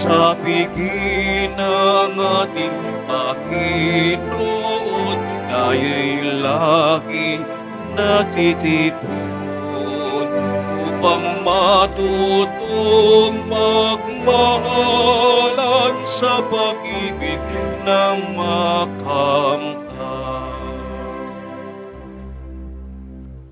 sa piging ng ating Panginoon, tayo'y laging natitipon upang matutong magmahalan sa pag-ibig ng makamtan.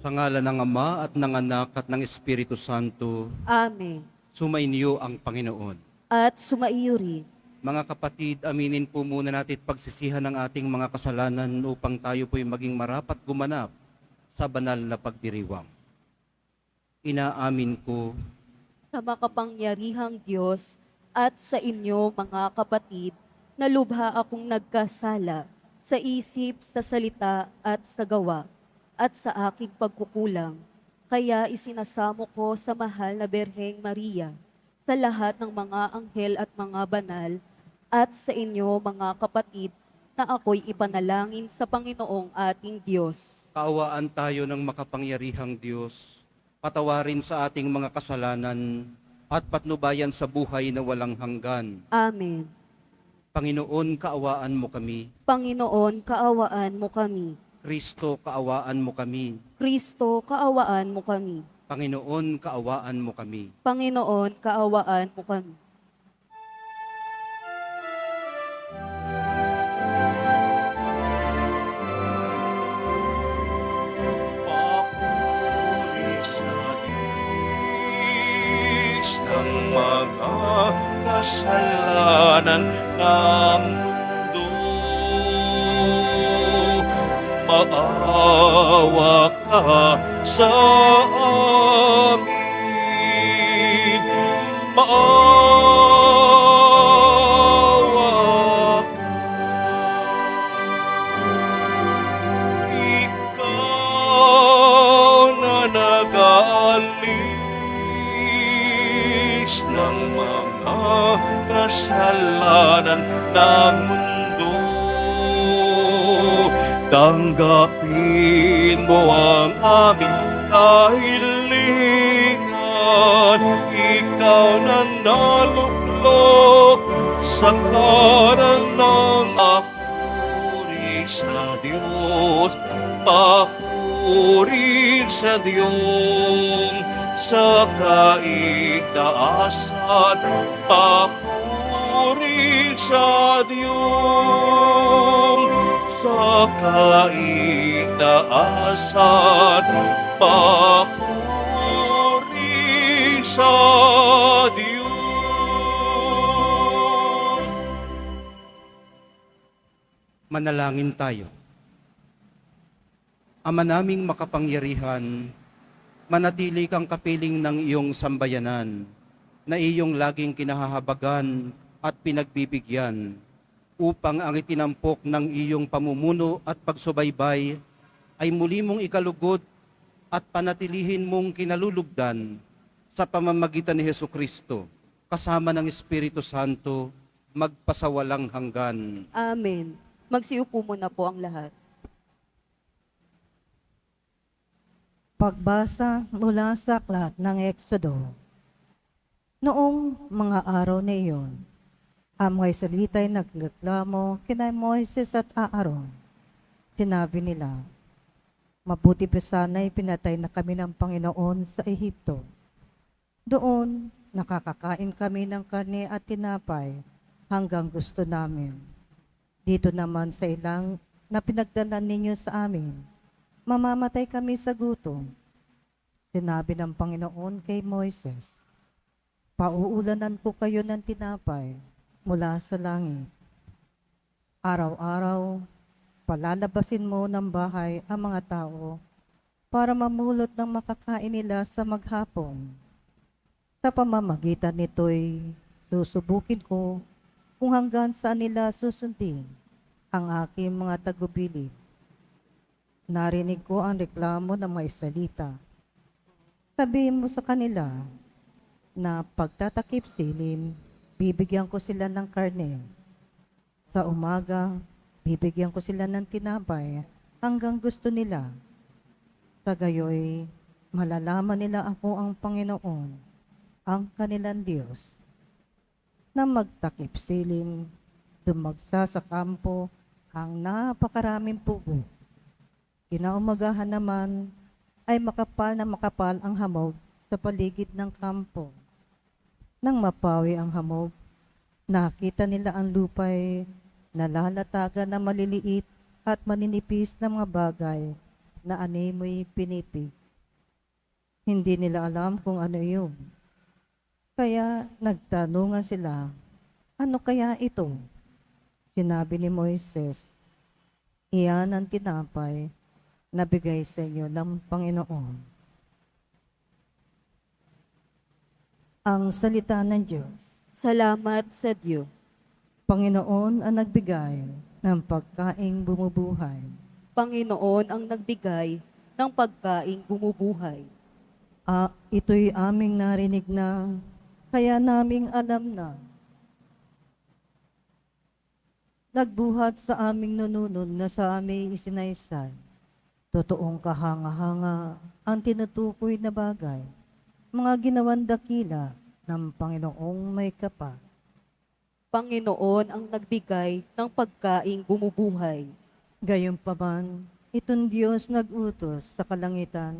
Sa ngalan ng Ama at ng Anak at ng Espiritu Santo, Amen. sumainyo ang Panginoon. At sumaiyo rin. Mga kapatid, aminin po muna natin pagsisihan ng ating mga kasalanan upang tayo po'y maging marapat gumanap sa banal na pagdiriwang. Inaamin ko Sa makapangyarihang Diyos at sa inyo mga kapatid, na lubha akong nagkasala sa isip, sa salita at sa gawa at sa aking pagkukulang. Kaya isinasamo ko sa mahal na Berheng Maria, sa lahat ng mga anghel at mga banal, at sa inyo mga kapatid, na ako'y ipanalangin sa Panginoong ating Diyos. kaawaan tayo ng makapangyarihang Diyos, patawarin sa ating mga kasalanan at patnubayan sa buhay na walang hanggan. Amen. Panginoon, kaawaan mo kami. Panginoon, kaawaan mo kami. Kristo, kaawaan mo kami. Kristo, kaawaan mo kami. Panginoon, kaawaan mo kami. Panginoon, kaawaan mo kami. Papuri sa Diyos ng mga kasalanan ng mundo. Maawa ka sa amin. Maawa ka. Ikaw na nag-aalis ng mga kasalanan ng mundo. Tanggapin mo ang aming kahilingan. Ikaw na naluklok sa kanan ng papuri sa Diyos. Papuri sa Diyos sa kaitaasan. Papuri sa Diyos sa kaitaasan. Papuri sa Diyos. Manalangin tayo. Ama naming makapangyarihan, manatili kang kapiling ng iyong sambayanan, na iyong laging kinahahabagan at pinagbibigyan, upang ang itinampok ng iyong pamumuno at pagsubaybay ay muli mong ikalugod at panatilihin mong kinalulugdan sa pamamagitan ni Hesukristo, kasama ng Espiritu Santo, magpasawalang hanggan. Amen. Magsiupo muna po ang lahat. Pagbasa mula sa aklat ng Eksodo. Noong mga araw na iyon, ang mga Israelita'y nagreklamo kina Moises at Aaron. Sinabi nila, mabuti pa sana'y pinatay na kami ng Panginoon sa Ehipto. Doon, nakakakain kami ng karne at tinapay hanggang gusto namin. Dito naman sa ilang na pinagdalan ninyo sa amin, mamamatay kami sa gutom. Sinabi ng Panginoon kay Moises, pauulanan ko kayo ng tinapay mula sa langit. Araw-araw, palalabasin mo ng bahay ang mga tao para mamulot ng makakain nila sa maghapon. Sa pamamagitan nito'y susubukin ko kung hanggang saan nila susundin ang aking mga tagubilin. Narinig ko ang reklamo ng mga Israelita. Sabihin mo sa kanila na pagtatakip silim, bibigyan ko sila ng karne. Sa umaga, bibigyan ko sila ng tinapay hanggang gusto nila. Sa gayoy, malalaman nila ako ang Panginoon, ang kanilang Diyos. na magtakip silim, dumagsa sa kampo ang napakaraming pugo. Kinaumagahan naman ay makapal na makapal ang hamog sa paligid ng kampo. Nang mapawi ang hamog, nakita nila ang lupay na lalatagan na maliliit at maninipis na mga bagay na animoy pinipig. Hindi nila alam kung ano iyon. Kaya nagtanungan sila, ano kaya ito? Sinabi ni Moises, iyan ang tinapay na bigay sa inyo ng Panginoon. Ang salita ng Diyos. Salamat sa Diyos. Panginoon ang nagbigay ng pagkaing bumubuhay. Panginoon ang nagbigay ng pagkaing bumubuhay. Ito'y aming narinig na, kaya naming alam na. Nagbuhat sa aming nununod na sa aming isinaysay. Totoong kahanga-hanga ang tinutukoy na bagay. Mga ginawan dakila ng Panginoong may kapal. Panginoon ang nagbigay ng pagkaing bumubuhay. Gayunpaman, itong Diyos nag-utos sa kalangitan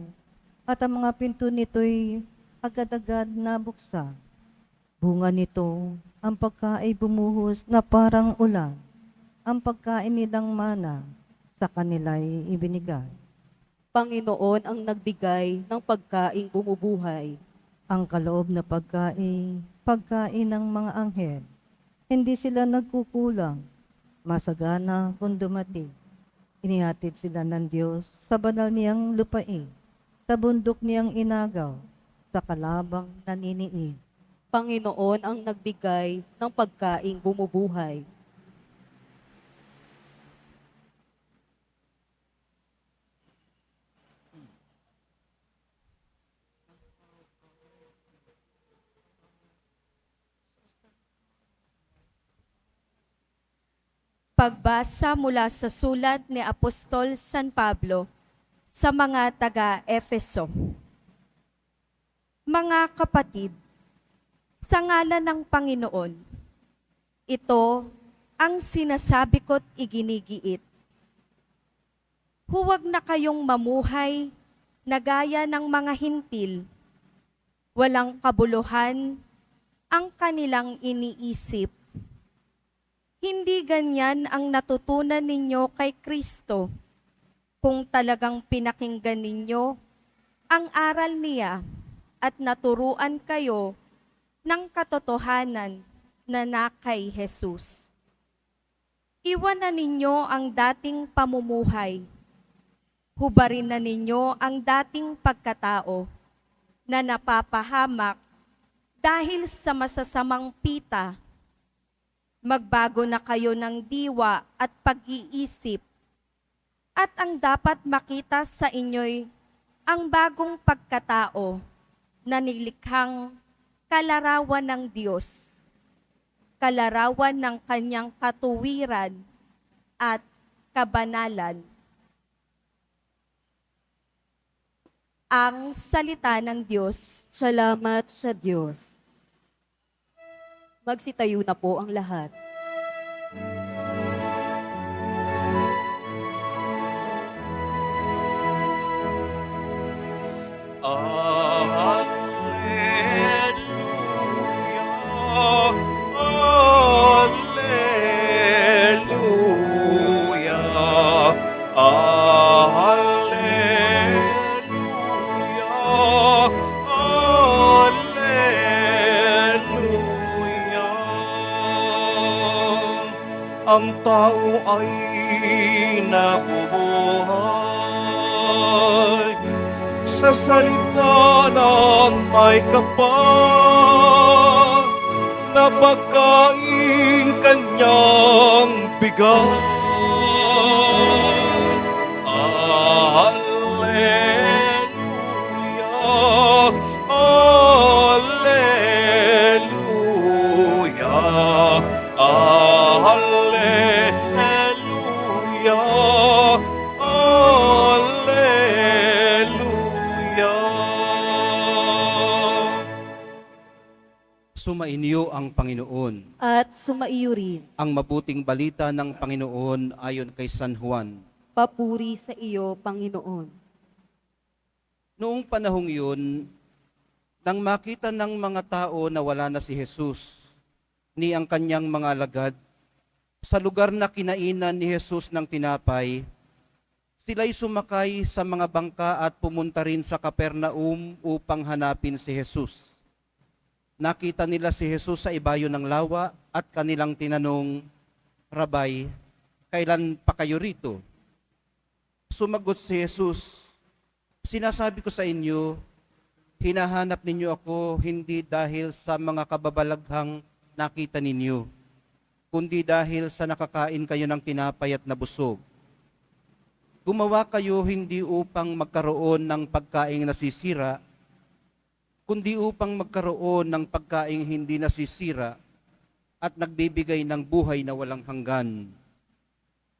at ang mga pinto nito'y agad-agad nabuksan. Bunga nito, ang pagkain bumuhos na parang ulan. Ang pagkain nilang mana sa kanila'y ibinigay. Panginoon ang nagbigay ng pagkaing bumubuhay. Ang kaloob na pagkain ng mga anghel. Hindi sila nagkukulang, masagana kung dumating. Inihatid sila ng Diyos sa banal niyang lupain, sa bundok niyang inagaw, sa kalabang naniniin. Panginoon ang nagbigay ng pagkaing bumubuhay. Pagbasa mula sa sulat ni Apostol San Pablo sa mga taga-Efeso. Mga kapatid, sa ngalan ng Panginoon, ito ang sinasabi ko't iginigiit. Huwag na kayong mamuhay na gaya ng mga hintil, walang kabuluhan ang kanilang iniisip. Hindi ganyan ang natutunan ninyo kay Kristo kung talagang pinakinggan ninyo ang aral niya at naturuan kayo ng katotohanan na na kay Jesus. Iwanan ninyo ang dating pamumuhay. Hubarin na ninyo ang dating pagkatao na napapahamak dahil sa masasamang pita. Magbago na kayo ng diwa at pag-iisip. At ang dapat makita sa inyo'y ang bagong pagkatao na nilikhang kalarawan ng Diyos, kalarawan ng kanyang katuwiran at kabanalan. Ang salita ng Diyos. Salamat sa Diyos. Magsitayo na po ang lahat. Ang tao ay nabubuhay sa salita ng may kapal na pagkain kanyang bigay. Alleluia, alleluia, Sumainyo ang Panginoon. at sumaiyo rin. Ang mabuting balita ng Panginoon ayon kay San Juan. Papuri sa iyo, Panginoon. Noong panahong yun, nang makita ng mga tao na wala na si Jesus, ni ang kanyang mga alagad, sa lugar na kinainan ni Jesus ng tinapay, sila'y sumakay sa mga bangka at pumunta rin sa Capernaum upang hanapin si Jesus. Nakita nila si Jesus sa ibayo ng lawa at kanilang tinanong, Rabay, kailan pa kayo rito? Sumagot si Jesus, sinasabi ko sa inyo, hinahanap ninyo ako hindi dahil sa mga kababalaghang nakita ninyo, kundi dahil sa nakakain kayo ng tinapay at nabusog. Gumawa kayo hindi upang magkaroon ng pagkaing nasisira, kundi upang magkaroon ng pagkaing hindi nasisira at nagbibigay ng buhay na walang hanggan.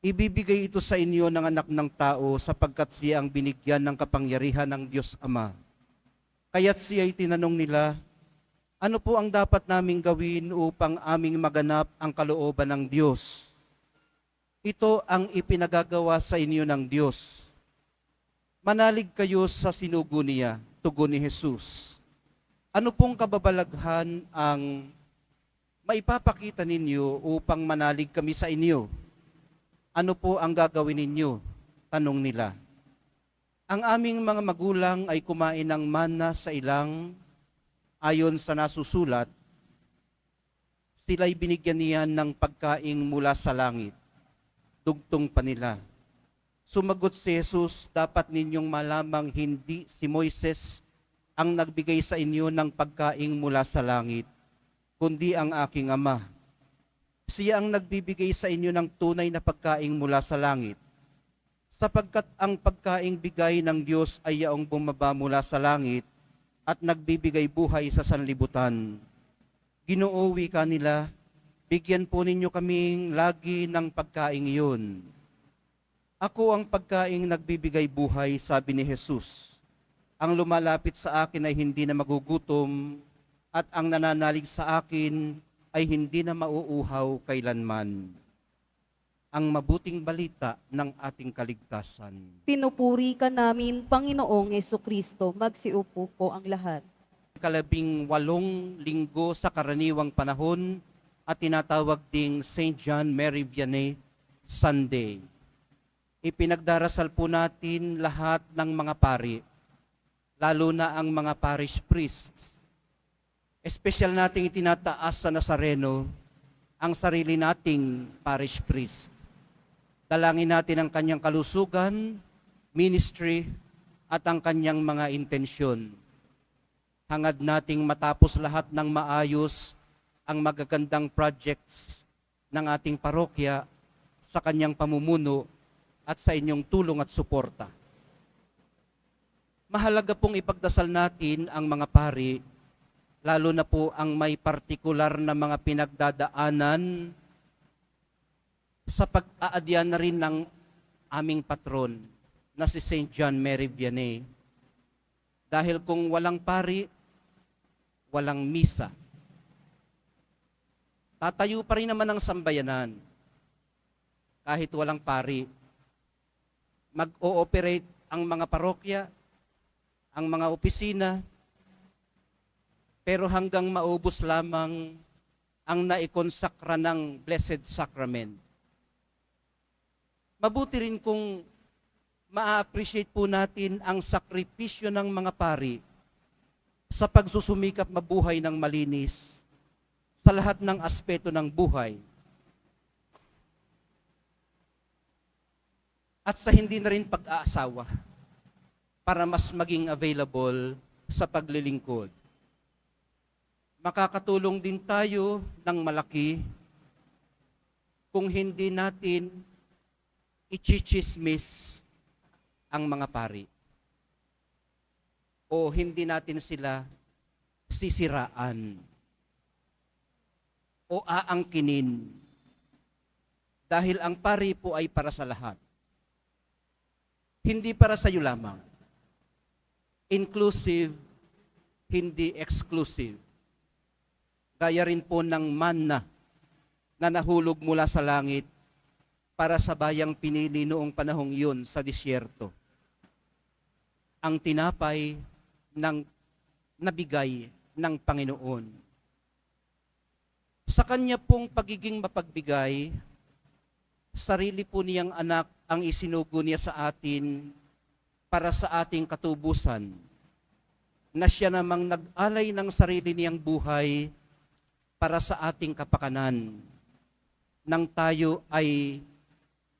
Ibibigay ito sa inyo ng anak ng tao sapagkat siya ang binigyan ng kapangyarihan ng Diyos Ama. Kaya't siya'y tinanong nila, ano po ang dapat naming gawin upang aming maganap ang kalooban ng Diyos? Ito ang ipinagagawa sa inyo ng Diyos. Manalig kayo sa sinugo niya, tugon ni Jesus. Ano pong kababalaghan ang maipapakita ninyo upang manalig kami sa inyo? Ano po ang gagawin ninyo? Tanong nila. Ang aming mga magulang ay kumain ng manna sa ilang ayon sa nasusulat, sila'y binigyan niyan ng pagkaing mula sa langit. Dugtong pa nila. Sumagot si Jesus, dapat ninyong malamang hindi si Moises ang nagbigay sa inyo ng pagkaing mula sa langit, kundi ang aking Ama. Siya ang nagbibigay sa inyo ng tunay na pagkaing mula sa langit. Sapagkat ang pagkaing bigay ng Diyos ay yaong bumaba mula sa langit at nagbibigay buhay sa sanlibutan. Ginoo, wika nila, bigyan po ninyo kaming lagi ng pagkaing iyon. Ako ang pagkaing nagbibigay buhay, sabi ni Jesus. Ang lumalapit sa akin ay hindi na magugutom at ang nananalig sa akin ay hindi na mauuhaw kailanman. Ang mabuting balita ng ating kaligtasan. Pinupuri ka namin, Panginoong Jesucristo. Magsiupo po ang lahat. 18 linggo sa karaniwang panahon at tinatawag ding St. John Mary Vianney Sunday. Ipinagdarasal po natin lahat ng mga pari, lalo na ang mga parish priests. Espesyal nating itinataas sa Nazareno ang sarili nating parish priest. Dalangin natin ang kanyang kalusugan, ministry, at ang kanyang mga intensyon. Hangad nating matapos lahat ng maayos ang magagandang projects ng ating parokya sa kanyang pamumuno at sa inyong tulong at suporta. Mahalaga pong ipagdasal natin ang mga pari, lalo na po ang may partikular na mga pinagdadaanan sa pag-aadyan na rin ng aming patron na si St. John Mary Vianney. Dahil kung walang pari, walang misa. Tatayo pa rin naman ang sambayanan kahit walang pari. Mag-ooperate ang mga parokya, ang mga opisina, pero hanggang maubos lamang ang naikonsakra ng Blessed Sacrament. Mabuti rin kung ma-appreciate po natin ang sakripisyo ng mga pari sa pagsusumikap mabuhay ng malinis sa lahat ng aspeto ng buhay. At sa hindi na rin pag-aasawa para mas maging available sa paglilingkod. Makakatulong din tayo ng malaki kung hindi natin ichichismis ang mga pari o hindi natin sila sisiraan o aangkinin dahil ang pari po ay para sa lahat. Hindi para sa iyo lamang. Inclusive, hindi exclusive. gaya rin po ng manna na nahulog mula sa langit para sa bayang pinili noong panahong yun sa disyerto. Ang tinapay ng nabigay ng Panginoon. Sa kanya pong pagiging mapagbigay, sarili po niyang anak ang isinugo niya sa atin para sa ating katubusan, na siya namang nag-alay ng sarili niyang buhay para sa ating kapakanan, nang tayo ay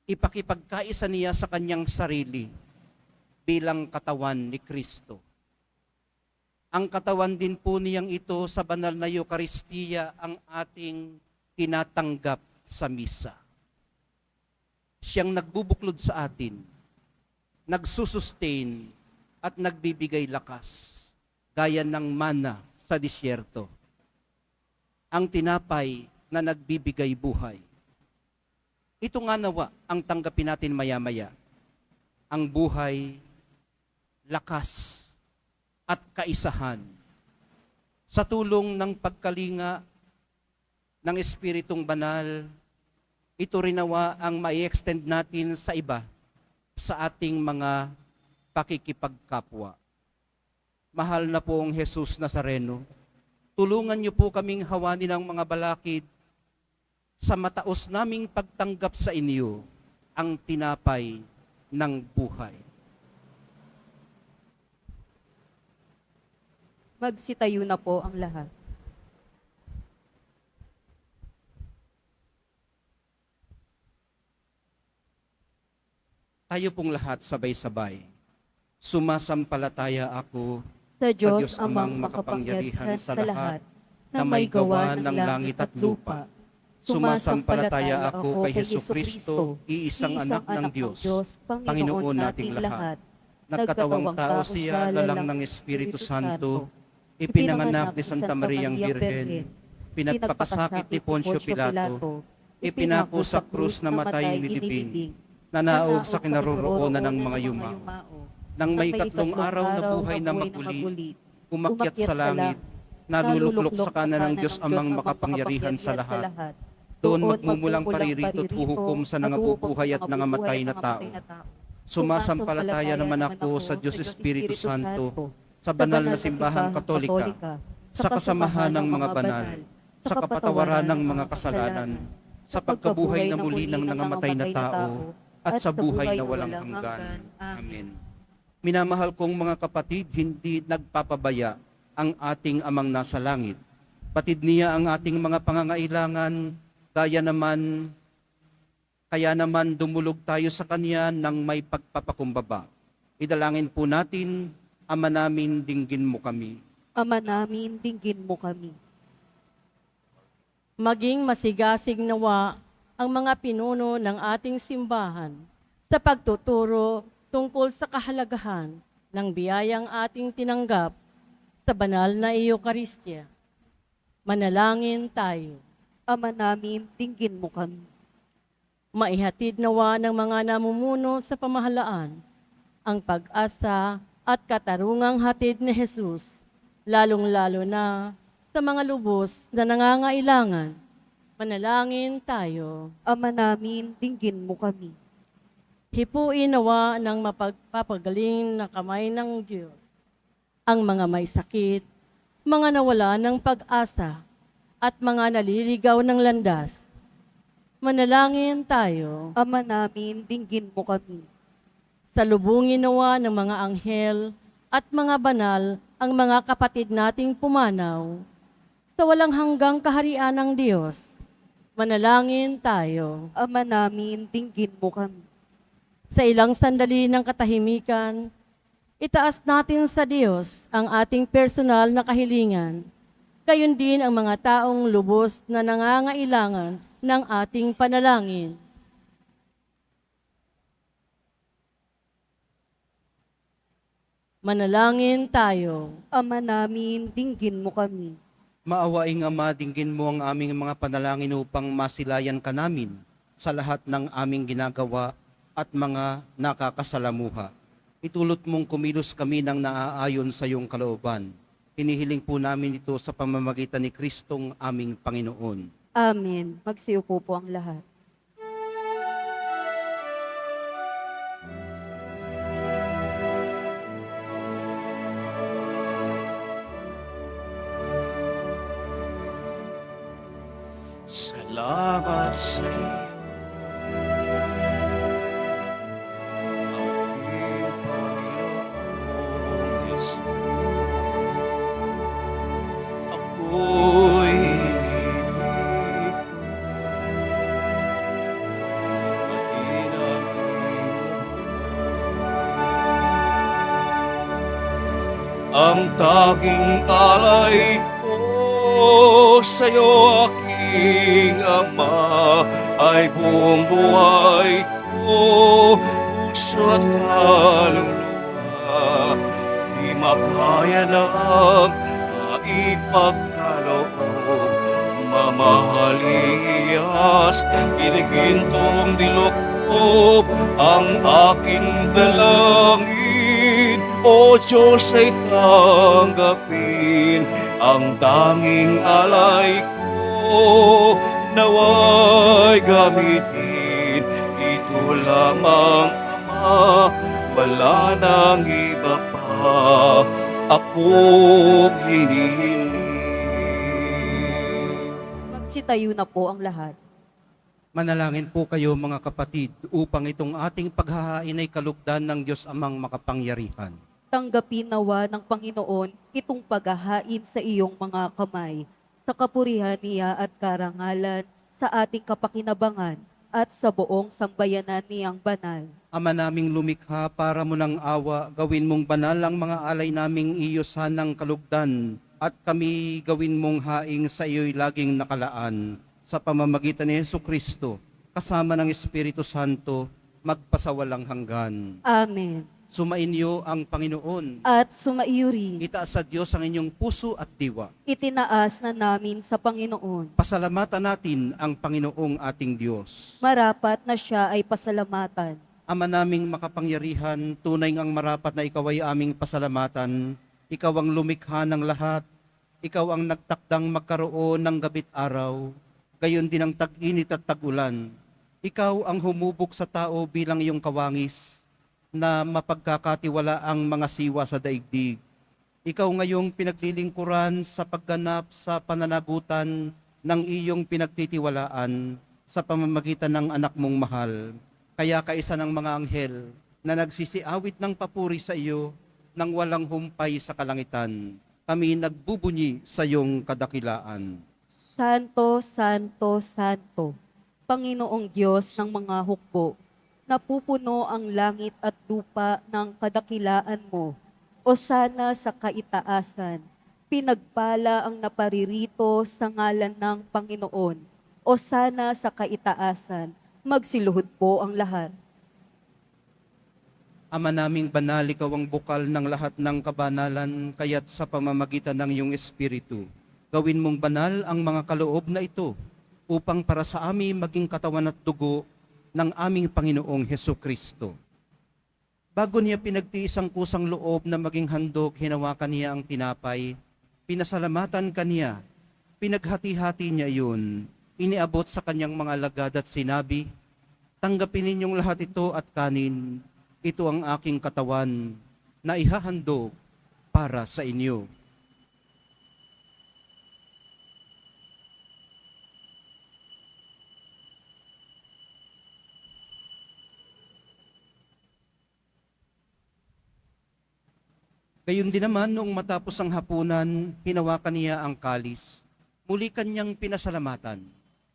ipakipagkaisa niya sa kanyang sarili bilang katawan ni Kristo. Ang katawan din po niyang ito sa banal na Eucharistia ang ating tinatanggap sa misa. Siyang nagbubuklod sa atin, nagsusustain at nagbibigay lakas, gaya ng mana sa disyerto. Ang tinapay na nagbibigay buhay. Ito nga nawa ang tanggapin natin maya-maya. Ang buhay, lakas, at kaisahan. Sa tulong ng pagkalinga ng Espiritong Banal, ito rin nawa ang mai-extend natin sa iba sa ating mga pakikipagkapwa. Mahal na poong Jesus Nazareno, tulungan niyo po kaming hawani ng mga balakid sa mataos naming pagtanggap sa inyo ang tinapay ng buhay. Magsitayo na po ang lahat. Tayo pong lahat sabay-sabay. Sumasampalataya ako Sa sa Diyos amang makapangyarihan sa lahat, na may gawa ng langit at lupa. Sumasampalataya ako kay Jesucristo, iisang anak ng Diyos, Panginoon nating lahat. Nagkatawang tao siya, lalang ng Espiritu Santo, ipinanganak ni Santa Mariang Birhen, pinagpakasakit ni Poncio Pilato, ipinako sa krus na matay nilibing, nanaog sa kinaroroonan ng mga yumao. Nang may 3 araw na buhay na maguli, umakyat sa langit, naluluklok sa kanan ng Diyos amang makapangyarihan sa lahat. Doon magmumulang paririto at huhukom sa nangabubuhay at nangamatay na tao. Sumasampalataya naman ako sa Diyos Espiritu Santo, sa banal na simbahang katolika, sa kasamahan ng mga banal, sa kapatawaran ng mga kasalanan, sa pagkabuhay na muli ng nangamatay na tao, at sa buhay na walang hanggan. Amen. Minamahal kong mga kapatid, hindi nagpapabaya ang ating amang nasa langit. Batid niya ang ating mga pangangailangan, kaya naman dumulog tayo sa Kanya ng may pagpapakumbaba. Idalangin po natin, Ama namin, dinggin mo kami. Ama namin, dinggin mo kami. Maging masigasig nawa ang mga pinuno ng ating simbahan sa pagtuturo tungkol sa kahalagahan ng biyayang ating tinanggap sa banal na Eucharistia. Manalangin tayo. Ama namin, dinggin mo kami. Maihatid nawa ng mga namumuno sa pamahalaan ang pag-asa at katarungang hatid ni Jesus, lalong-lalo na sa mga lubos na nangangailangan. Manalangin tayo. Ama namin, dinggin mo kami. Hipuin nawa ng mapagpapagaling na kamay ng Diyos ang mga may sakit, mga nawala ng pag-asa, at mga naliligaw ng landas. Manalangin tayo. Ama namin, dinggin mo kami. Salubungin nawa ng mga anghel at mga banal ang mga kapatid nating pumanaw sa walang hanggang kaharian ng Diyos. Manalangin tayo. Ama namin, dinggin mo kami. Sa ilang sandali ng katahimikan, itaas natin sa Diyos ang ating personal na kahilingan, gayon din ang mga taong lubos na nangangailangan ng ating panalangin. Manalangin tayo. Ama namin, dinggin mo kami. Maawaing Ama, dinggin mo ang aming mga panalangin upang masilayan ka namin sa lahat ng aming ginagawa at mga nakakasalamuha. Itulot mong kumilos kami ng naaayon sa iyong kalooban. Hinihiling po namin ito sa pamamagitan ni Kristong aming Panginoon. Amen. Magsiupo po ang lahat. Salamat sa iyo, ating Panginoong Hesus. Ako'y hinihiling at inaging ang taging alay ko sa'yo, aking Ama, ay buong buhay ko, puso at kaluluwa. Di makaya ng maipagkaloob, mamahaling iyas, inigintong dilokob ang aking dalangin. O Diyos ay tanggapin ang tanging alay ko, nawa'y gamitin. Ito lamang, Ama, wala nang iba pa akong hinihiling. Magsitayo na po ang lahat. Manalangin po kayo mga kapatid upang itong ating paghahain ay kalugdan ng Diyos Amang makapangyarihan. Tanggapin nawa ng Panginoon itong paghahain sa iyong mga kamay, sa kapurihan niya at karangalan, sa ating kapakinabangan, at sa buong sambayanan niyang banal. Ama naming lumikha, para mo ng awa, gawin mong banal ang mga alay naming iyo sanang kalugdan, at kami gawin mong haing sa iyo'y laging nakalaan, sa pamamagitan ni Jesucristo, kasama ng Espiritu Santo, magpasawalang hanggan. Amen. Sumainyo ang Panginoon. At sumaiyo rin, Itaas sa Diyos ang inyong puso at diwa. itinaas na namin sa Panginoon. Pasalamatan natin ang Panginoong ating Diyos. Marapat na siya ay pasalamatan. Ama naming makapangyarihan, tunay ngang marapat na ikaw ay aming pasalamatan. Ikaw ang lumikha ng lahat. Ikaw ang nagtakdang magkaroon ng gabit araw. Gayon din ang tag-init at tag-ulan. Ikaw ang humubog sa tao bilang iyong kawangis, na mapagkakatiwala ang mga siwa sa daigdig. Ikaw ngayong pinaglilingkuran sa pagganap sa pananagutan ng iyong pinagtitiwalaan sa pamamagitan ng anak mong mahal. Kaya kaisa ng mga anghel na nagsisiawit ng papuri sa iyo nang walang humpay sa kalangitan, kami nagbubunyi sa iyong kadakilaan. Santo, Santo, Santo, Panginoong Diyos ng mga hukbo, napupuno ang langit at lupa ng kadakilaan mo. O sana sa kaitaasan, pinagpala ang naparirito sa ngalan ng Panginoon. O sana sa kaitaasan, magsiluhod po ang lahat. Ama naming banal, ikaw ang bukal ng lahat ng kabanalan, kaya't sa pamamagitan ng iyong Espiritu, gawin mong banal ang mga kaloob na ito, upang para sa amin maging katawan at dugo ng aming Panginoong Hesukristo. Bago niya pinagtiis ang kusang loob na maging handog, hinawakan niya ang tinapay, pinasalamatan kaniya, pinaghati-hati niya iyon, iniabot sa kanyang mga alagad at sinabi, tanggapin ninyong lahat ito at kanin, ito ang aking katawan na ihahandog para sa inyo. Gayon din naman, noong matapos ang hapunan, hinawakan niya ang kalis. Muli kanyang pinasalamatan.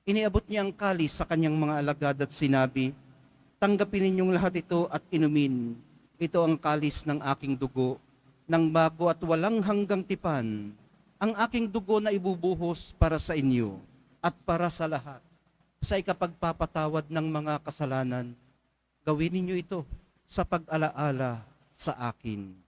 Iniabot niya ang kalis sa kanyang mga alagad at sinabi, tanggapin ninyong lahat ito at inumin. Ito ang kalis ng aking dugo, ng bago at walang hanggang tipan. Ang aking dugo na ibubuhos para sa inyo at para sa lahat. Sa ikapagpapatawad ng mga kasalanan, gawin ninyo ito sa pag-alaala sa akin.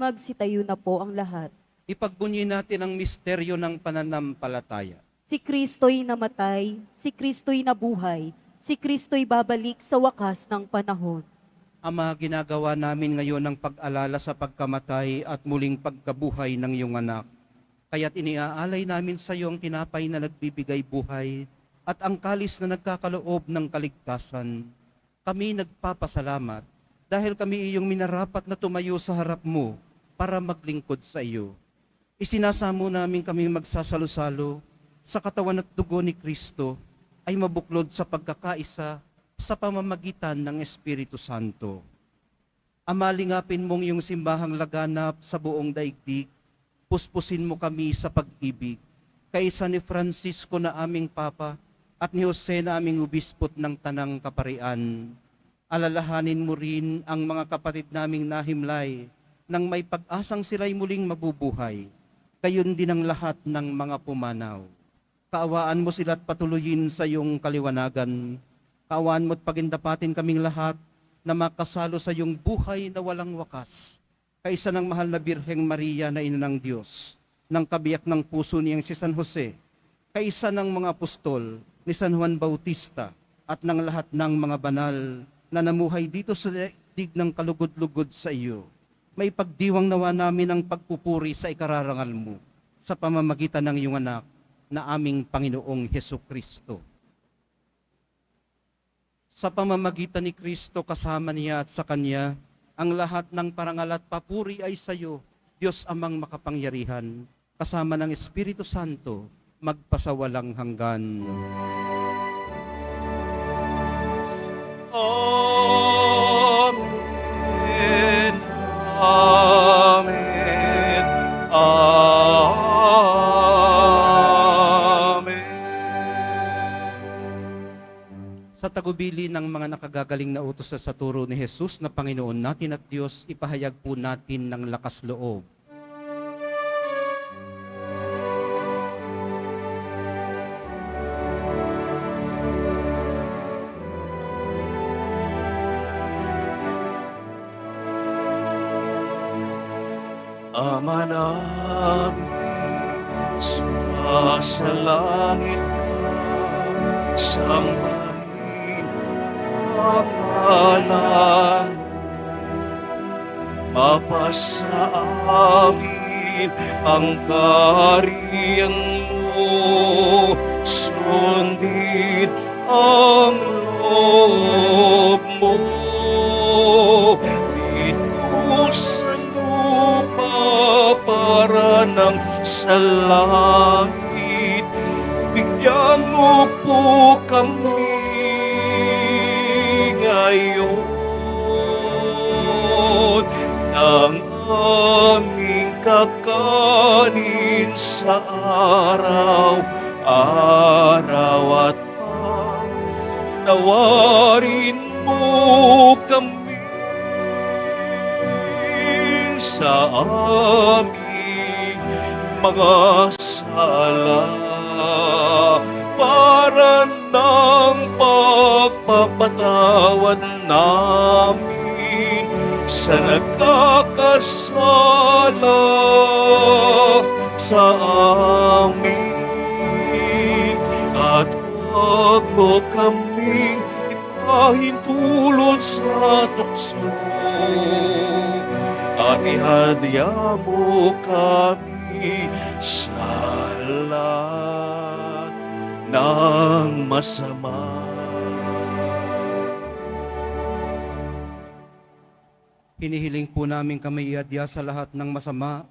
Magsitayo na po ang lahat. Ipagbunyi natin ang misteryo ng pananampalataya. Si Kristo'y namatay, si Kristo'y nabuhay, si Kristo'y babalik sa wakas ng panahon. Ama, ginagawa namin ngayon ang pag-alala sa pagkamatay at muling pagkabuhay ng iyong anak. Kaya't iniaalay namin sa iyo ang tinapay na nagbibigay buhay at ang kalis na nagkakaloob ng kaligtasan. Kami nagpapasalamat dahil kami iyong minarapat na tumayo sa harap mo para maglingkod sa iyo. Isinasamo namin kami magsasalo-salo sa katawan at dugo ni Kristo ay mabuklod sa pagkakaisa sa pamamagitan ng Espiritu Santo. Ama, lingapin mong iyong simbahang laganap sa buong daigdig, puspusin mo kami sa pag-ibig, kaysa ni Francisco na aming Papa at ni Jose na aming Ubispot ng Tanang Kaparian. Alalahanin mo rin ang mga kapatid naming nahimlay nang may pag-asang sila'y muling mabubuhay, gayon din ang lahat ng mga pumanaw. Kaawaan mo sila at patuloyin sa iyong kaliwanagan. Kaawaan mo at pagindapatin kaming lahat na makasalo sa iyong buhay na walang wakas. Kaisa ng mahal na Birheng Maria na Ina ng Diyos, ng kabiyak ng puso niyang si San Jose, kaisa ng mga apostol ni San Juan Bautista at ng lahat ng mga banal na namuhay dito sa daigdig ng kalugod-lugod sa iyo. May pagdiwang nawa namin ang pagpupuri sa ikararangal mo sa pamamagitan ng iyong anak na aming Panginoong Hesukristo. Sa pamamagitan ni Kristo kasama niya at sa Kanya, ang lahat ng parangal at papuri ay sa iyo, Diyos Amang makapangyarihan, kasama ng Espiritu Santo, magpasawalang hanggan. Amen. Amen. Amen. Sa tagubili ng mga nakagagaling na utos sa turo ni Jesus na Panginoon natin at Diyos, ipahayag po natin ng lakas loob. Ama namin, sumasalangit ka, sambahin ang ngalan mo. Mapasa amin ang kaharian mo, sundin ang loob mo. Dito sa lupa para ng sa langit, bigyan mo po kami ngayon ng aming kakanin sa araw-araw at patawarin mo kami sa aming mga sala para ng pagpapatawad namin sa nagkakasala sa amin, at huwag mo kaming ipahintulot sa tukso, at ihadya mo kami sa lahat ng masama. Hinihiling po namin kami iadya sa lahat ng masama,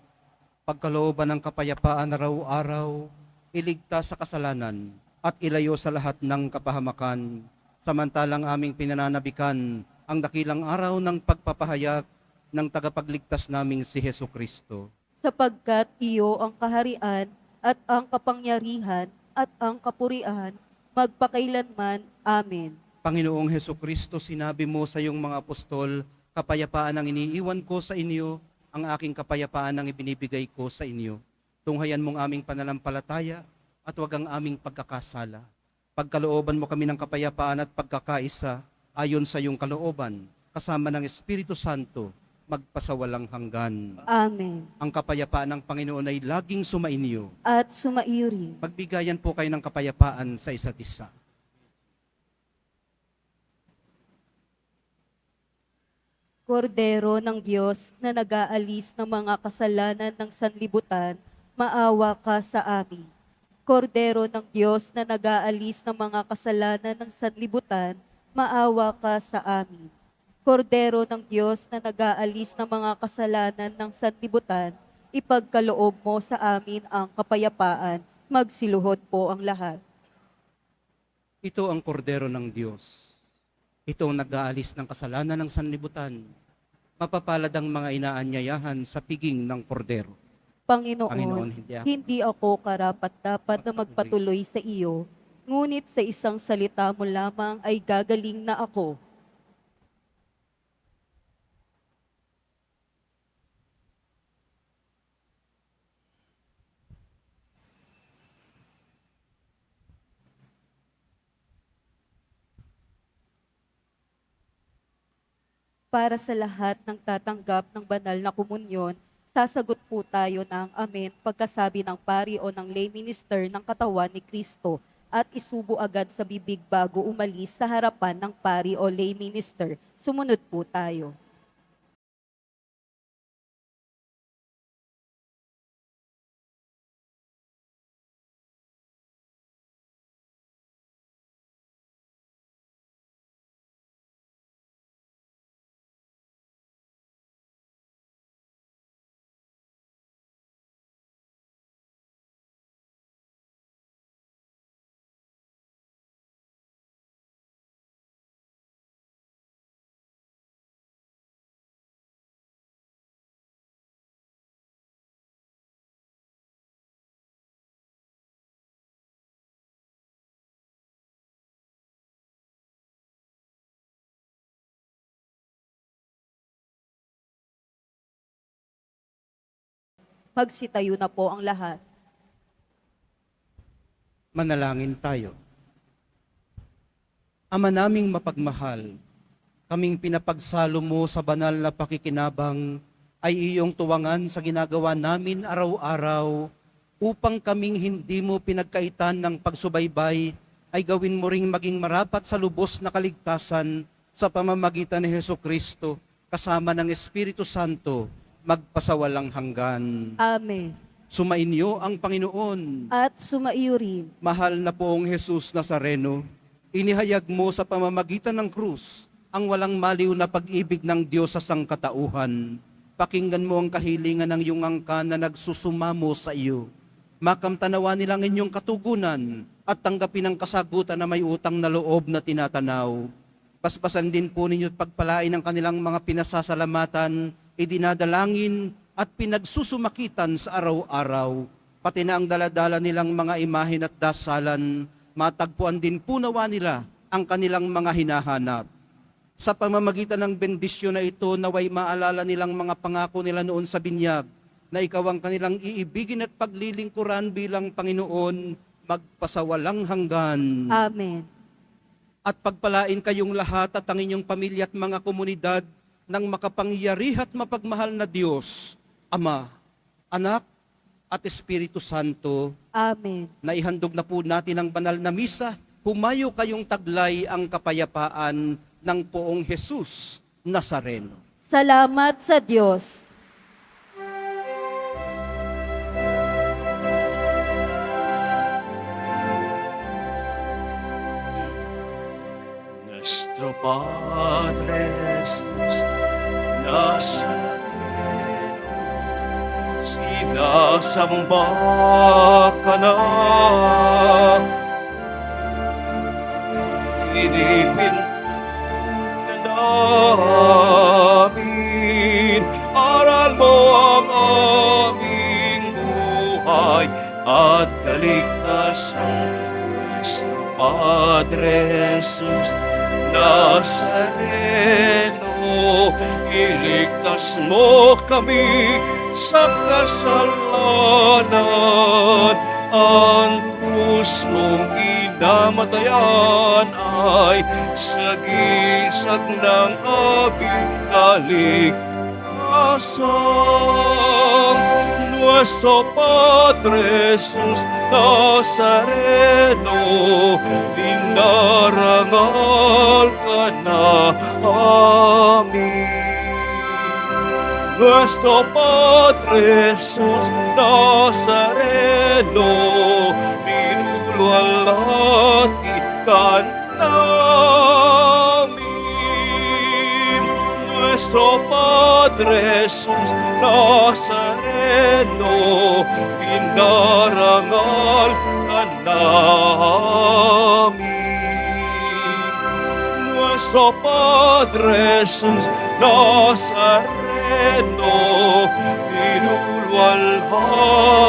pagkalooban ng kapayapaan araw-araw, iligtas sa kasalanan, at ilayo sa lahat ng kapahamakan, samantalang aming pinananabikan ang dakilang araw ng pagpapahayag ng tagapagligtas naming si Hesukristo. Sapagkat iyo ang kaharian at ang kapangyarihan at ang kapurian, magpakailanman. Amen. Panginoong Hesukristo, sinabi mo sa iyong mga apostol, kapayapaan ang iniiwan ko sa inyo, ang aking kapayapaan ang ibinibigay ko sa inyo. Tunghayan mong aming pananampalataya at huwag ang aming pagkakasala. Pagkalooban mo kami ng kapayapaan at pagkakaisa ayon sa iyong kalooban, kasama ng Espiritu Santo, magpasawalang hanggan. Amen. Ang kapayapaan ng Panginoon ay laging sumainyo. At sumaiyo rin. Magbigayan po kayo ng kapayapaan sa isa't isa. Kordero ng Diyos na nag-aalis ng mga kasalanan ng sanlibutan, maawa ka sa amin. Kordero ng Diyos na nag-aalis ng mga kasalanan ng sanlibutan, maawa ka sa amin. Kordero ng Diyos na nag-aalis ng mga kasalanan ng sanlibutan, ipagkaloob mo sa amin ang kapayapaan. Magsiluhod po ang lahat. Ito ang kordero ng Diyos. Ito ang nag-aalis ng kasalanan ng sanlibutan. Mapapalad ang mga inaanyayahan sa piging ng kordero. Panginoon, Panginoon, hindi ako karapat-dapat na magpatuloy sa iyo, ngunit sa isang salita mo lamang ay gagaling na ako. Para sa lahat ng tatanggap ng banal na komunyon, sasagot po tayo ng amen pagkasabi ng pari o ng lay minister ng katawan ni Kristo at isubo agad sa bibig bago umalis sa harapan ng pari o lay minister. Sumunod po tayo. Magsitayo na po ang lahat. Manalangin tayo. Ama naming mapagmahal, kaming pinapagsalo mo sa banal na pakikinabang ay iyong tuwangan sa ginagawa namin araw-araw upang kaming hindi mo pinagkaitan ng pagsubaybay ay gawin mo ring maging marapat sa lubos na kaligtasan sa pamamagitan ni Hesukristo kasama ng Espiritu Santo magpasawalang hanggan. Amen. Sumainyo ang Panginoon. At sumaiyo rin. Mahal na poong Jesus Nazareno, inihayag mo sa pamamagitan ng krus ang walang maliw na pag-ibig ng Diyos sa sangkatauhan. Pakinggan mo ang kahilingan ng iyong angkan na nagsusumamo sa iyo. Makamtanawa nilang inyong katugunan at tanggapin ang kasagutan na may utang na loob na tinatanaw. Paspasan din po ninyo at pagpalain ang kanilang mga pinasasalamatan, idinadalangin at pinagsusumakitan sa araw-araw, pati na ang daladala nilang mga imahin at dasalan, matagpuan din po nawa nila ang kanilang mga hinahanap. Sa pamamagitan ng bendisyon na ito, naway maalala nilang mga pangako nila noon sa binyag, na ikaw ang kanilang iibigin at paglilingkuran bilang Panginoon, magpasawalang hanggan. Amen. At pagpalain kayong lahat at ang inyong pamilya at mga komunidad ng makapangyari at mapagmahal na Diyos, Ama, Anak, at Espiritu Santo. Amen. Naihandog na po natin ang banal na misa. Humayo kayong taglay ang kapayapaan ng poong Jesus Nazareno. Salamat sa Diyos. Nuestro Padre Jesus Nazareno, sinasamba ka na, inipinto ka namin, aral mo ang aming buhay at kaligtasan. Nuestro Padre Jesus Nazareno, iligtas mo kami sa kasalanan. Ang krus mong kinamatayan ay sagisag ng aming kaligtasan. asam. Nuestro Padre Jesús Nazareno, dinarangal ka na amin. Nuestro Padre Jesús Nazareno, binulwalhati ka namin. Nuestro Padre Jesús Nazareno, dinarangal ka namin. Nuestro Padre Jesús Nazareno, binulwalhati